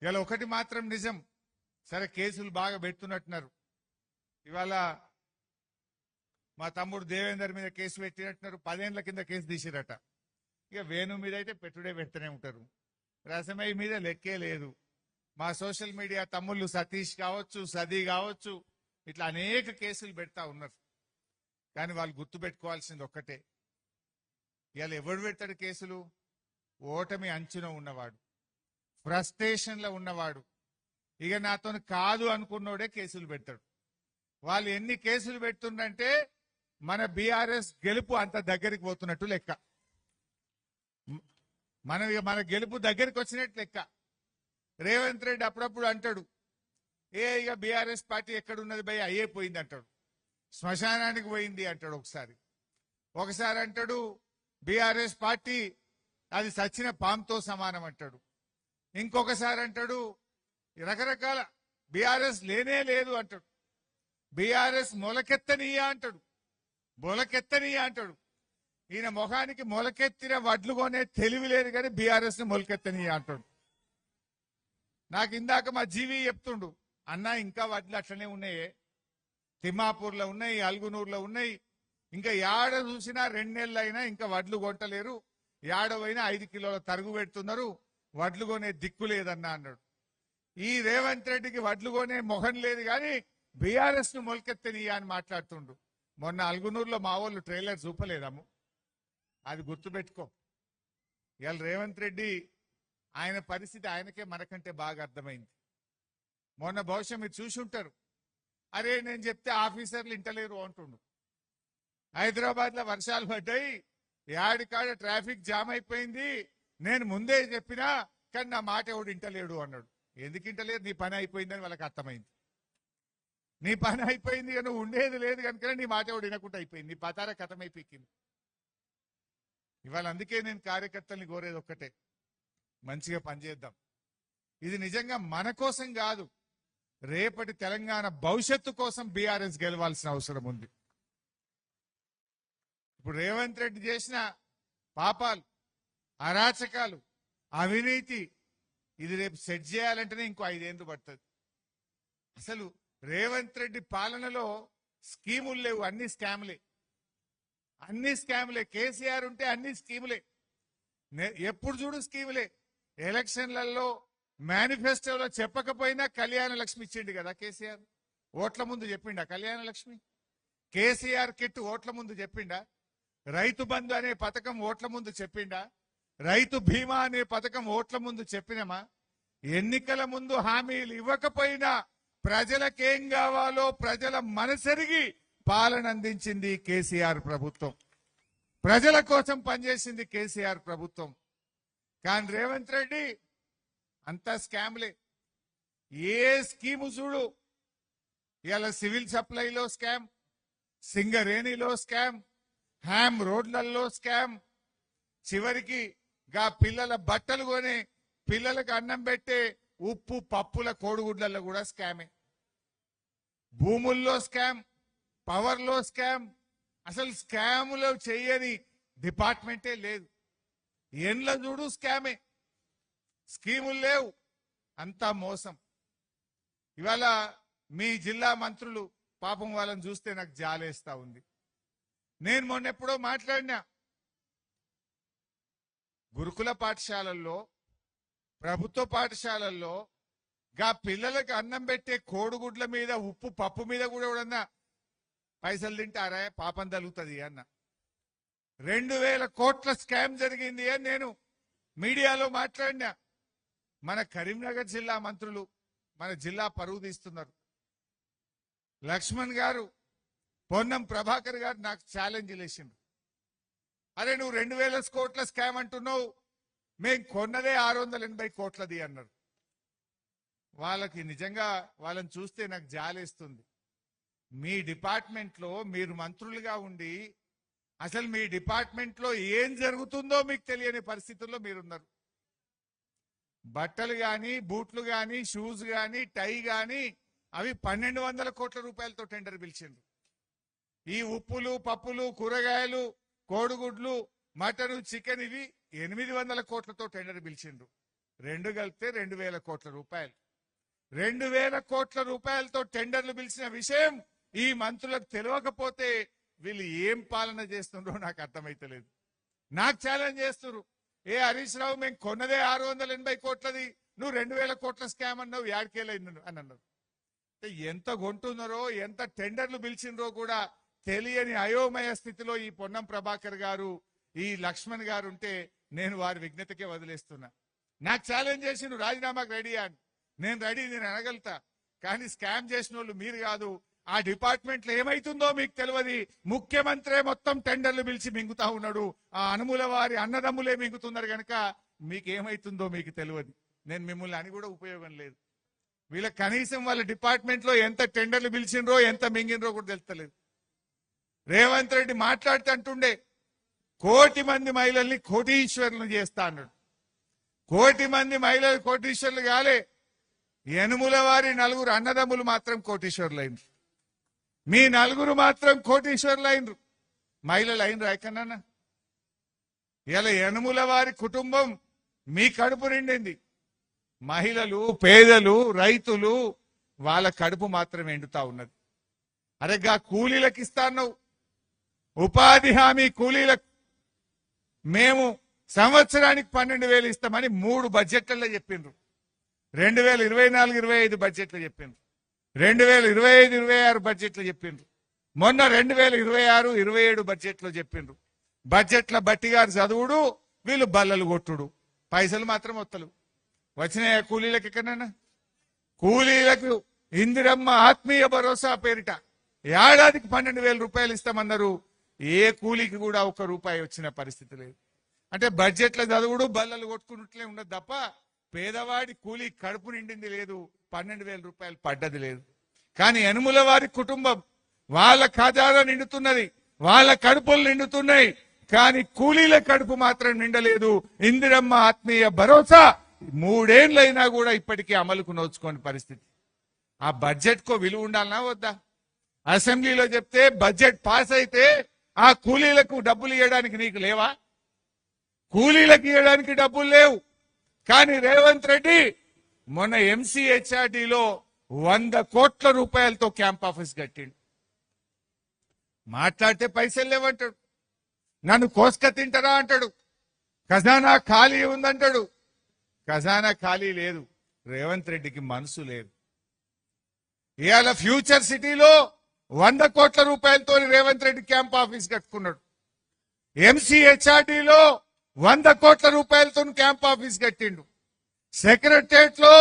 ఇలా ఒకటి మాత్రం నిజం, సరే కేసులు బాగా పెడుతున్నట్టున్నారు. ఇవాళ మా తమ్ముడు దేవేందర్ మీద కేసు పెట్టినట్టున్నారు, 10 ఏళ్ల కింద కేసు తీసిరట. ఇక వేణు మీద అయితే పెట్టుడే పెడుతూనే ఉంటారు, రసమయ్య మీద లెక్కే లేదు. మా సోషల్ మీడియా తమ్ముళ్ళు సతీష్ కావచ్చు, సది కావచ్చు, ఇట్లా అనేక కేసులు పెడతా ఉన్నారు. కానీ వాళ్ళు గుర్తు పెట్టుకోవాల్సింది ఒక్కటే, ఇవాళ ఎవడు పెడతాడు కేసులు? ఓటమి అంచున ఉన్నవాడు, ఫ్రస్ట్రేషన్లో ఉన్నవాడు, ఇక నాతో కాదు అనుకున్నోడే కేసులు పెడతాడు. వాళ్ళు ఎన్ని కేసులు పెడుతుందంటే మన బీఆర్ఎస్ గెలుపు అంత దగ్గరికి పోతున్నట్టు లెక్క, మన గెలుపు దగ్గరికి వచ్చినట్టు లెక్క. రేవంత్ రెడ్డి అప్పుడప్పుడు అంటాడు, ఇక బీఆర్ఎస్ పార్టీ ఎక్కడున్నది భయ, అయ్యే పోయింది అంటాడు, శ్మశానానికి పోయింది అంటాడు. ఒకసారి అంటాడు బీఆర్ఎస్ పార్టీ అది సచ్చిన పాంతో సమానం అంటాడు. ఇంకొకసారి అంటాడు రకరకాల బీఆర్ఎస్ లేనే లేదు అంటాడు, బీఆర్ఎస్ మొలకెత్తనీయా అంటాడు, ఈయన మొఖానికి మొలకెత్తిన వడ్లు కొనే తెలివి లేదు కానీ బీఆర్ఎస్ ని మొలకెత్తనీయా అంటాడు. నాకు ఇందాక మా జీవి చెప్తుండు, అన్న ఇంకా వడ్లు అట్లనే ఉన్నాయే, తిమ్మాపూర్లో ఉన్నాయి, అల్గునూరులో ఉన్నాయి, ఇంకా యాడ చూసినా 2 నెలలు అయినా ఇంకా వడ్లు కొంటలేరు, యాడవైనా 5 కిలోల తరుగు పెడుతున్నారు, వడ్లు కొనే దిక్కు లేదన్నా అన్నాడు. ఈ రేవంత్ రెడ్డికి వడ్లు కొనే మొహం లేదు కానీ బీఆర్ఎస్ ను మొలకెత్తనీయా అని మాట్లాడుతుండు. మొన్న అల్గునూరులో మా వాళ్ళు ట్రైలర్ చూపలేదాము, అది గుర్తుపెట్టుకో. ఇవాళ రేవంత్ రెడ్డి ఆయన పరిస్థితి ఆయనకే మనకంటే బాగా అర్థమైంది. మొన్న బహుశా మీరు చూసి ఉంటారు, అరే నేను చెప్తే ఆఫీసర్లు ఇంటలేరు అంటుండు. హైదరాబాద్ లో వర్షాలు పడ్డాయి, యాడికాడ ట్రాఫిక్ జామ్ అయిపోయింది, నేను ముందే చెప్పినా కానీ నా మాట ఎవడు ఇంటలేడు అన్నాడు. ఎందుకు ఇంటలేరు? నీ పని అయిపోయిందని వాళ్ళకి అర్థమైంది. నీ పని అయిపోయింది, నువ్వు ఉండేది లేదు కనుక నీ మాట ఎవడు వినకుండా అయిపోయింది, నీ పతార కథమైపోయింది. ఇవాళ అందుకే నేను కార్యకర్తల్ని కోరేది ఒక్కటే, మంచిగా పనిచేద్దాం. ఇది నిజంగా మన కోసం కాదు, రేపటి తెలంగాణ భవిష్యత్తు కోసం బీఆర్ఎస్ గెలవాల్సిన అవసరం ఉంది. ఇప్పుడు రేవంత్ రెడ్డి చేసిన పాపాలు, అరాచకాలు, అవినీతి, ఇది రేపు సెట్ చేయాలంటేనే ఇంకో 5 ఏళ్ళు పడుతుంది. అసలు రేవంత్ రెడ్డి పాలనలో స్కీములు లేవు, అన్ని స్కాములే. కేసీఆర్ ఉంటే అన్ని స్కీములే, ఎప్పుడు చూడు స్కీములే. ఎలక్షన్లలో మేనిఫెస్టోలో చెప్పకపోయినా కళ్యాణ లక్ష్మి ఇచ్చిండు కదా కేసీఆర్. ఓట్ల ముందు చెప్పిండా కళ్యాణ లక్ష్మి? కేసీఆర్ కిట్ ఓట్ల ముందు చెప్పిండా? రైతు బంధు అనే పథకం ఓట్ల ముందు చెప్పిండా? రైతు బీమా అనే పథకం ఓట్ల ముందు చెప్పినమా? ఎన్నికల ముందు హామీలు ఇవ్వకపోయినా ప్రజలకేం కావాలో ప్రజల మనసెరిగి పాలన అందించింది కేసీఆర్ ప్రభుత్వం, ప్రజల కోసం పనిచేసింది కేసీఆర్ ప్రభుత్వం. కానీ రేవంత్ రెడ్డి అంతా స్కామ్లే. ఏ స్కీము చూడు, ఇలా సివిల్ సప్లైలో స్కామ్, సింగరేణిలో స్కామ్, హ్యామ్ రోడ్లలో స్కామ్, చివరికి గా పిల్లల బట్టలు కొని పిల్లలకు అన్నం పెట్టే ఉప్పు పప్పుల కోడిగుడ్లలో కూడా స్కామే. భూముల్లో స్కామ్, పవర్లో స్కామ్, అసలు స్కాములు చేయని డిపార్ట్మెంటే లేదు. ఎండ్ల చూడు స్కామే, స్కీములు లేవు, అంతా మోసం. ఇవాళ మీ జిల్లా మంత్రులు పాపం వాళ్ళని చూస్తే నాకు జాలేస్తా ఉంది. నేను మొన్నెప్పుడో మాట్లాడినా, గురుకుల పాఠశాలల్లో, ప్రభుత్వ పాఠశాలల్లో గా పిల్లలకు అన్నం పెట్టే కోడిగుడ్ల మీద, ఉప్పు పప్పు మీద కూడా ఎవడన్నా పైసలు తింటారా? పాపం తగులుతుంది అన్న. 2000 కోట్ల స్కామ్ జరిగింది అని నేను మీడియాలో మాట్లాడినా. మన కరీంనగర్ జిల్లా మంత్రులు మన జిల్లా పరువు తీస్తున్నారు. లక్ష్మణ్ గారు, పొన్నం ప్రభాకర్ గారు నాకు ఛాలెంజ్ చేసిండ్రు. అరే నువ్వు 2000 కోట్ల స్కామ్ అంటున్నావు, మేం కొన్నదే 680 కోట్లది అన్నారు. వాళ్ళకి నిజంగా వాళ్ళని చూస్తే నాకు జాలేస్తుంది. మీ డిపార్ట్మెంట్లో మీరు మంత్రులుగా ఉండి అసలు మీ డిపార్ట్మెంట్లో ఏం జరుగుతుందో మీకు తెలియని పరిస్థితుల్లో మీరున్నారు. బట్టలు కానీ, బూట్లు కానీ, షూస్ కానీ, టై కానీ అవి 1200 కోట్ల రూపాయలతో టెండర్ పిలిచిండ్రు. ఈ ఉప్పులు, పప్పులు, కూరగాయలు, కోడిగుడ్లు, మటన్, చికెన్ ఇవి 800 కోట్లతో టెండర్ పిలిచిండ్రు. రెండు కలిపితే 2,000 కోట్ల రూపాయలు. 2,000 కోట్ల రూపాయలతో టెండర్లు పిలిచిన విషయం ఈ మంత్రులకు తెలియకపోతే వీళ్ళు ఏం పాలన చేస్తుండ్రో నాకు అర్థమైతలేదు. నాకు ఛాలెంజ్ చేస్తున్నారు, ఏ హరీష్ రావు మేము కొన్నదే 680 కోట్లది, నువ్వు 2,000 కోట్ల స్కామ్ అన్నావు, యాడికేలైంది అని అన్నారు. ఎంత కొంటున్నారో ఎంత టెండర్లు పిలిచిండ్రో కూడా తెలియని అయోమయ స్థితిలో ఈ పొన్నం ప్రభాకర్ గారు, ఈ లక్ష్మణ్ గారు ఉంటే నేను వారి విజ్ఞతకే వదిలేస్తున్నా. నాకు ఛాలెంజ్ చేసి నువ్వు రాజీనామాకు రెడీ అని, నేను రెడీ, నేను అనగలుగుతా. కానీ స్కామ్ చేసిన వాళ్ళు మీరు కాదు. ఆ డిపార్ట్మెంట్ లో ఏమైతుందో మీకు తెలియదు. ముఖ్యమంత్రి మొత్తం టెండర్లు పిలిచి మింగుతా ఉన్నాడు. ఆ అనుముల వారి అన్నదమ్ములే మింగుతున్నారు కనుక మీకు ఏమైతుందో మీకు తెలియదు. నేను మిమ్మల్ని అని కూడా ఉపయోగం లేదు. వీళ్ళ కనీసం వాళ్ళ డిపార్ట్మెంట్ లో ఎంత టెండర్లు పిలిచిండ్రో ఎంత మింగినరో కూడా తెలుస్తలేదు. రేవంత్ రెడ్డి మాట్లాడితే అంటుండే 1 కోటి మంది మహిళల్ని కోటీశ్వరులను చేస్తా అన్నాడు. 1 కోటి మంది మహిళలు కోటీశ్వరులు కాలే, యనుముల వారి 4 అన్నదమ్ములు మాత్రం కోటీశ్వరులు అయినరు. మీ 4 మాత్రం కోటీశ్వరులు అయినరు. మహిళలు అయినరు ఎక్కడన్నా? ఇలా యనుముల వారి కుటుంబం మీ కడుపు నిండింది. మహిళలు, పేదలు, రైతులు వాళ్ళ కడుపు మాత్రం ఎండుతా ఉన్నది. అరేగా కూలీలకు ఇస్తాను, ఉపాధి హామీ కూలీలకు మేము సంవత్సరానికి 12,000 ఇస్తామని 3 బడ్జెట్లలో చెప్పిండ్రు. 2024-25 బడ్జెట్లో చెప్పిండ్రు, 2025-26 బడ్జెట్లో చెప్పిండ్రు, మొన్న 2026-27 బడ్జెట్లో చెప్పిండ్రు. బడ్జెట్ల బట్టి గారు చదువుడు, వీళ్ళు బల్లలు కొట్టుడు, పైసలు మాత్రం వత్తలు వచ్చినాయా కూలీలకు? ఎక్కడన్నా కూలీలకు ఇందిరమ్మ ఆత్మీయ భరోసా పేరిట ఏడాదికి 12,000 రూపాయలు ఇస్తామన్నారు. ఏ కూలీకి కూడా 1 రూపాయి వచ్చిన పరిస్థితి లేదు. అంటే బడ్జెట్ల చదువుడు, బల్లలు కొట్టుకున్నట్లే ఉండదు తప్ప పేదవాడి కూలీ కడుపు నిండింది లేదు, 12,000 రూపాయలు పడ్డది లేదు. కానీ యనుముల వారి కుటుంబం వాళ్ళ ఖజానా నిండుతున్నది, వాళ్ళ కడుపులు నిండుతున్నాయి. కానీ కూలీల కడుపు మాత్రం నిండలేదు. ఇందిరమ్మ ఆత్మీయ భరోసా 3 ఏళ్లైనా కూడా ఇప్పటికీ అమలుకు నోచుకోని పరిస్థితి. ఆ బడ్జెట్ కో విలువ ఉండాలనా వద్దా? అసెంబ్లీలో చెప్తే బడ్జెట్ పాస్ అయితే ఆ కూలీలకు డబ్బులు ఇవ్వడానికి నీకు లేవా? కూలీలకు ఇవ్వడానికి డబ్బులు లేవు. కానీ రేవంత్ రెడ్డి మొన్న ఎంసీహెచ్ఆర్డీలో 100 కోట్ల రూపాయలతో క్యాంప్ ఆఫీస్ కట్టిండు. మాట్లాడితే పైసలు లేవంటాడు, నన్ను కోసుక తింటారా అంటాడు, ఖజానా ఖాళీ ఉందంటాడు. ఖజానా ఖాళీ లేదు, రేవంత్ రెడ్డికి మనసు లేదు. ఇవాళ ఫ్యూచర్ సిటీలో 100 కోట్ల రూపాయలతో రేవంత్ రెడ్డి క్యాంప్ ఆఫీస్ కట్టుకున్నాడు. ఎంసీహెచ్ఆర్డీలో 100 కోట్ల రూపాయలతో క్యాంప్ ఆఫీస్ కట్టిండు. సెక్రటరియట్ లో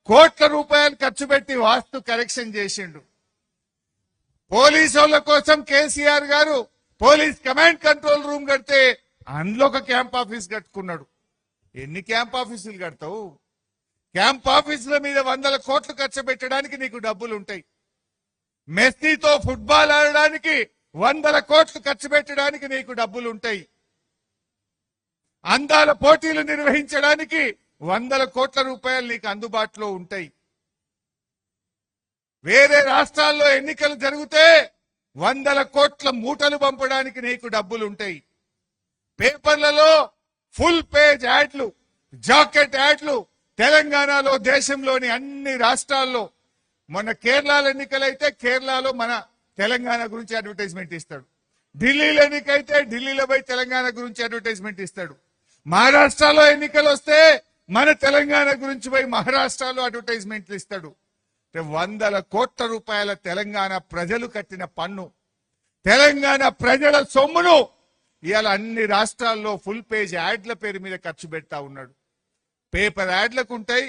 కోట్ల రూపాయలు ఖర్చు పెట్టి వాస్తు కరెక్షన్ చేసిండు. పోలీసు కోసం కేసీఆర్ గారు పోలీస్ కమాండ్ కంట్రోల్ రూమ్ కడితే అందులో ఒక క్యాంప్ ఆఫీస్ కట్టుకున్నాడు. ఎన్ని క్యాంప్ ఆఫీసులు కడతావు? క్యాంప్ ఆఫీసుల మీద 100 కోట్లు ఖర్చు పెట్టడానికి నీకు డబ్బులు ఉంటాయి. మెస్సీతో ఫుట్బాల్ ఆడడానికి 100 కోట్లు ఖర్చు పెట్టడానికి నీకు డబ్బులు ఉంటాయి. అందాల పోటీలు నిర్వహించడానికి 100 కోట్ల రూపాయలు నీకు అందుబాటులో ఉంటాయి. వేరే రాష్ట్రాల్లో ఎన్నికలు జరిగితే 100 కోట్ల మూటలు పంపడానికి నీకు డబ్బులు ఉంటాయి. పేపర్లలో ఫుల్ పేజ్ యాడ్లు, జాకెట్ యాడ్లు తెలంగాణలో, దేశంలోని అన్ని రాష్ట్రాల్లో. మొన్న కేరళలో ఎన్నికలైతే కేరళలో మన తెలంగాణ గురించి అడ్వర్టైజ్మెంట్ ఇస్తాడు. ఢిల్లీలో ఎన్నికైతే ఢిల్లీలో పోయి తెలంగాణ గురించి అడ్వర్టైజ్మెంట్ ఇస్తాడు. మహారాష్ట్రలో ఎన్నికలు వస్తే మన తెలంగాణ గురించి పోయి మహారాష్ట్రలో అడ్వర్టైజ్మెంట్లు ఇస్తాడు. 100 కోట్ల రూపాయల తెలంగాణ ప్రజలు కట్టిన పన్ను, తెలంగాణ ప్రజల సొమ్మును ఇవాళ అన్ని రాష్ట్రాల్లో ఫుల్ పేజ్ యాడ్ల పేరు మీద ఖర్చు పెడతా ఉన్నాడు. పేపర్ యాడ్లకు ఉంటాయి,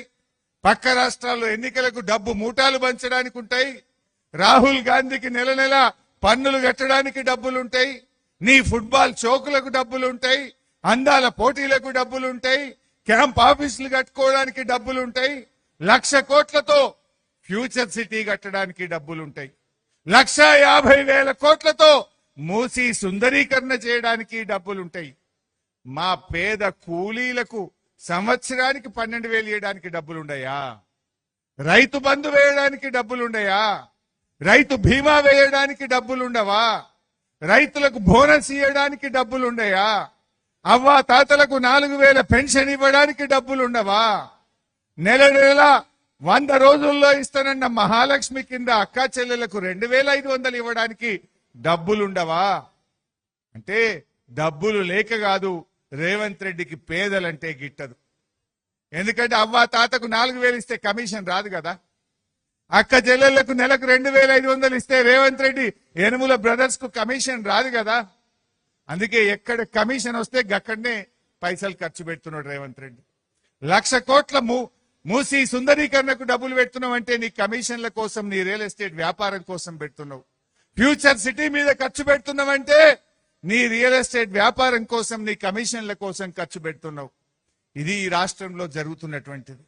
పక్క రాష్ట్రాల్లో ఎన్నికలకు డబ్బు మూటాలు పంచడానికి ఉంటాయి, రాహుల్ గాంధీకి నెల నెల పన్నులు కట్టడానికి డబ్బులుంటాయి, నీ ఫుట్బాల్ చౌకులకు డబ్బులుంటాయి, అందాల పోటీలకు డబ్బులుంటాయి, క్యాంప్ ఆఫీసులు కట్టుకోవడానికి డబ్బులుంటాయి, 1,00,000 కోట్లతో ఫ్యూచర్ సిటీ కట్టడానికి డబ్బులుంటాయి, 1,50,000 కోట్లతో మూసి సుందరీకరణ చేయడానికి డబ్బులుంటాయి. మా పేద కూలీలకు సంవత్సరానికి 12,000 ఇవ్వడానికి డబ్బులుండయా? రైతు బంధు వేయడానికి డబ్బులుండయా? రైతు బీమా వేయడానికి డబ్బులుండవా? రైతులకు బోనస్ ఇవ్వడానికి డబ్బులుండయా? అవ్వ తాతలకు 4,000 పెన్షన్ ఇవ్వడానికి డబ్బులుండవా? నెల నెల 100 రోజుల్లో ఇస్తానన్న మహాలక్ష్మి కింద అక్కా చెల్లెలకు 2,500 ఇవ్వడానికి డబ్బులుండవా? అంటే డబ్బులు లేక కాదు, రేవంత్ రెడ్డికి పేదలంటే గిట్టదు. ఎందుకంటే అవ్వ తాతకు 4,000 ఇస్తే కమిషన్ రాదు కదా. అక్క చెల్లెళ్లకు నెలకు 2,500 ఇస్తే రేవంత్ రెడ్డి యనుమల బ్రదర్స్ కు కమిషన్ రాదు కదా. అందుకే ఎక్కడ కమిషన్ వస్తే అక్కడనే పైసలు ఖర్చు పెడుతున్నాడు రేవంత్ రెడ్డి. 1,00,000 కోట్ల మూసి సుందరీకరణకు డబ్బులు పెడుతున్నావు అంటే నీ కమిషన్ల కోసం, నీ రియల్ ఎస్టేట్ వ్యాపారం కోసం పెడుతున్నావు. ఫ్యూచర్ సిటీ మీద ఖర్చు పెడుతున్నావంటే నీ రియల్ ఎస్టేట్ వ్యాపారం కోసం, నీ కమిషన్ల కోసం ఖర్చు పెడుతున్నావు. ఇది ఈ రాష్ట్రంలో జరుగుతున్నటువంటిది.